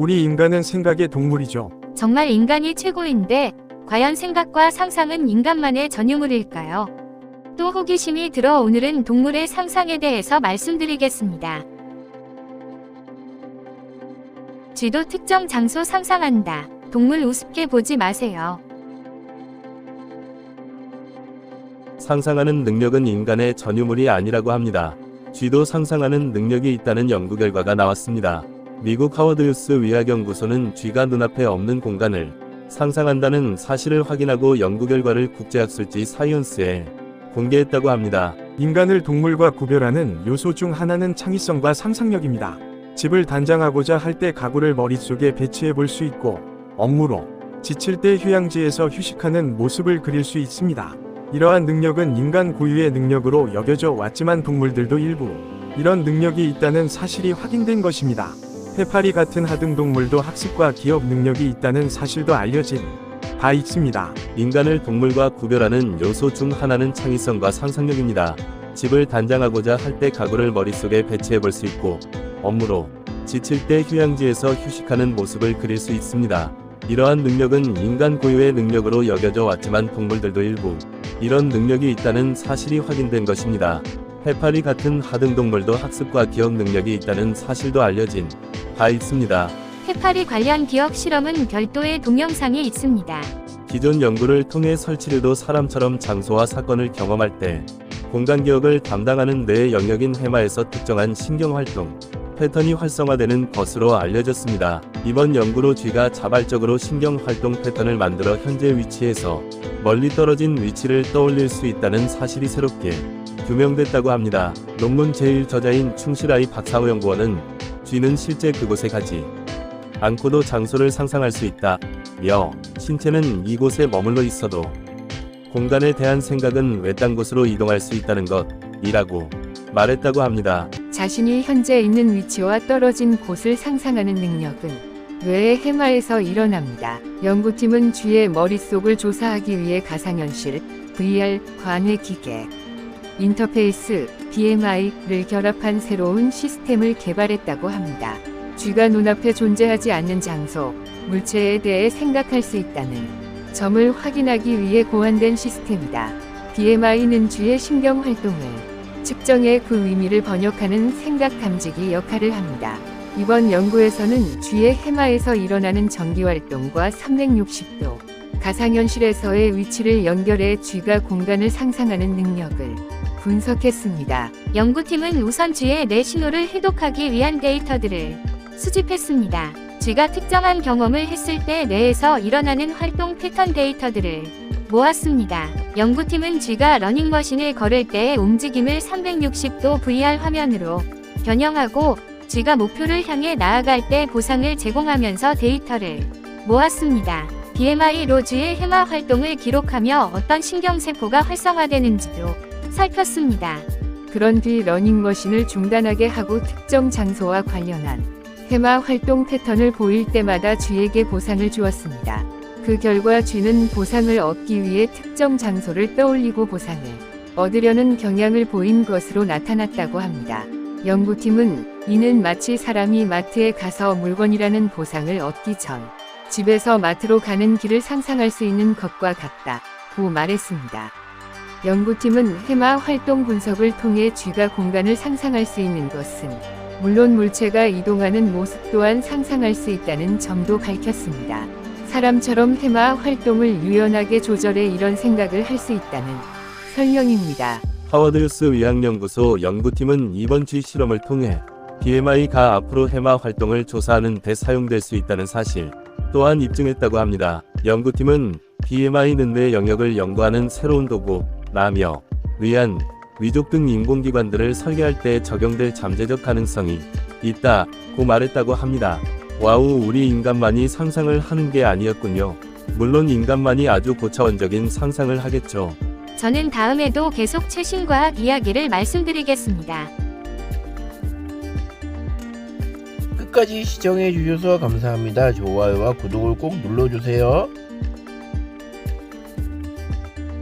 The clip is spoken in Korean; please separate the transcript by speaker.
Speaker 1: 우리 인간은 생각의 동물이죠.
Speaker 2: 정말 인간이 최고인데 과연 생각과 상상은 인간만의 전유물일까요? 또 호기심이 들어 오늘은 동물의 상상에 대해서 말씀드리겠습니다. 쥐도 특정 장소 상상한다. 동물 우습게 보지 마세요.
Speaker 3: 상상하는 능력은 인간의 전유물이 아니라고 합니다. 쥐도 상상하는 능력이 있다는 연구 결과가 나왔습니다. 미국 하워드 유스 의학연구소는 쥐가 눈앞에 없는 공간을 상상한다는 사실을 확인하고 연구 결과를 국제학술지 사이언스에 공개했다고 합니다.
Speaker 1: 인간을 동물과 구별하는 요소 중 하나는 창의성과 상상력입니다. 집을 단장하고자 할 때 가구를 머릿속에 배치해 볼 수 있고, 업무로 지칠 때 휴양지에서 휴식하는 모습을 그릴 수 있습니다. 이러한 능력은 인간 고유의 능력으로 여겨져 왔지만 동물들도 일부 이런 능력이 있다는 사실이 확인된 것입니다. 해파리 같은 하등동물도 학습과 기억 능력이 있다는 사실도 알려진 바 있습니다.
Speaker 3: 인간을 동물과 구별하는 요소 중 하나는 창의성과 상상력입니다. 집을 단장하고자 할 때 가구를 머릿속에 배치해 볼 수 있고, 업무로 지칠 때 휴양지에서 휴식하는 모습을 그릴 수 있습니다. 이러한 능력은 인간 고유의 능력으로 여겨져 왔지만 동물들도 일부 이런 능력이 있다는 사실이 확인된 것입니다. 해파리 같은 하등동물도 학습과 기억 능력이 있다는 사실도 알려진 바 있습니다.
Speaker 2: 해파리 관련 기억 실험은 별도의 동영상이 있습니다.
Speaker 3: 기존 연구를 통해 설치류도 사람처럼 장소와 사건을 경험할 때 공간 기억을 담당하는 뇌의 영역인 해마에서 특정한 신경활동 패턴이 활성화되는 것으로 알려졌습니다. 이번 연구로 쥐가 자발적으로 신경활동 패턴을 만들어 현재 위치에서 멀리 떨어진 위치를 떠올릴 수 있다는 사실이 새롭게 규명됐다고 합니다. 논문 제1저자인 충실아이 박사호 연구원은 쥐는 실제 그곳에 가지 않고도 장소를 상상할 수 있다 며 신체는 이곳에 머물러 있어도 공간에 대한 생각은 외딴 곳으로 이동할 수 있다는 것이라고 말했다고 합니다.
Speaker 4: 자신이 현재 있는 위치와 떨어진 곳을 상상하는 능력은 뇌의 해마에서 일어납니다. 연구팀은 쥐의 머릿속을 조사하기 위해 가상현실, VR, 관외 기계, 인터페이스, BMI를 결합한 새로운 시스템을 개발했다고 합니다. 쥐가 눈앞에 존재하지 않는 장소, 물체에 대해 생각할 수 있다는 점을 확인하기 위해 고안된 시스템이다. BMI는 쥐의 신경 활동을 측정해 그 의미를 번역하는 생각 탐지기 역할을 합니다. 이번 연구에서는 쥐의 해마에서 일어나는 전기활동과 360도 가상현실에서의 위치를 연결해 쥐가 공간을 상상하는 능력을 분석했습니다.
Speaker 2: 연구팀은 우선 쥐의 뇌 신호를 해독하기 위한 데이터들을 수집했습니다. 쥐가 특정한 경험을 했을 때 뇌에서 일어나는 활동 패턴 데이터들을 모았습니다. 연구팀은 쥐가 러닝머신을 걸을 때의 움직임을 360도 VR 화면으로 변형하고 쥐가 목표를 향해 나아갈 때 보상을 제공하면서 데이터를 모았습니다. BMI로 쥐의 해마 활동을 기록하며 어떤 신경세포가 활성화되는지도 살폈습니다.
Speaker 4: 그런 뒤 러닝머신을 중단하게 하고 특정 장소와 관련한 해마 활동 패턴을 보일 때마다 쥐에게 보상을 주었습니다. 그 결과 쥐는 보상을 얻기 위해 특정 장소를 떠올리고 보상을 얻으려는 경향을 보인 것으로 나타났다고 합니다. 연구팀은 이는 마치 사람이 마트에 가서 물건이라는 보상을 얻기 전 집에서 마트로 가는 길을 상상할 수 있는 것과 같다고 말했습니다. 연구팀은 해마 활동 분석을 통해 쥐가 공간을 상상할 수 있는 것은 물론 물체가 이동하는 모습 또한 상상할 수 있다는 점도 밝혔습니다. 사람처럼 해마 활동을 유연하게 조절해 이런 생각을 할 수 있다는 설명입니다.
Speaker 3: 하워드 유스 의학연구소 연구팀은 이번 쥐 실험을 통해 BMI가 앞으로 해마 활동을 조사하는 데 사용될 수 있다는 사실 또한 입증했다고 합니다. 연구팀은 BMI는 뇌 영역을 연구하는 새로운 도구라며 위안, 위족 등 인공기관들을 설계할 때 적용될 잠재적 가능성이 있다고 말했다고 합니다. 와우, 우리 인간만이 상상을 하는 게 아니었군요. 물론 인간만이 아주 고차원적인 상상을 하겠죠.
Speaker 2: 저는 다음에도 계속 최신 과학 이야기를 말씀드리겠습니다.
Speaker 5: 끝까지 시청해 주셔서 감사합니다. 좋아요와 구독을 꼭 눌러주세요.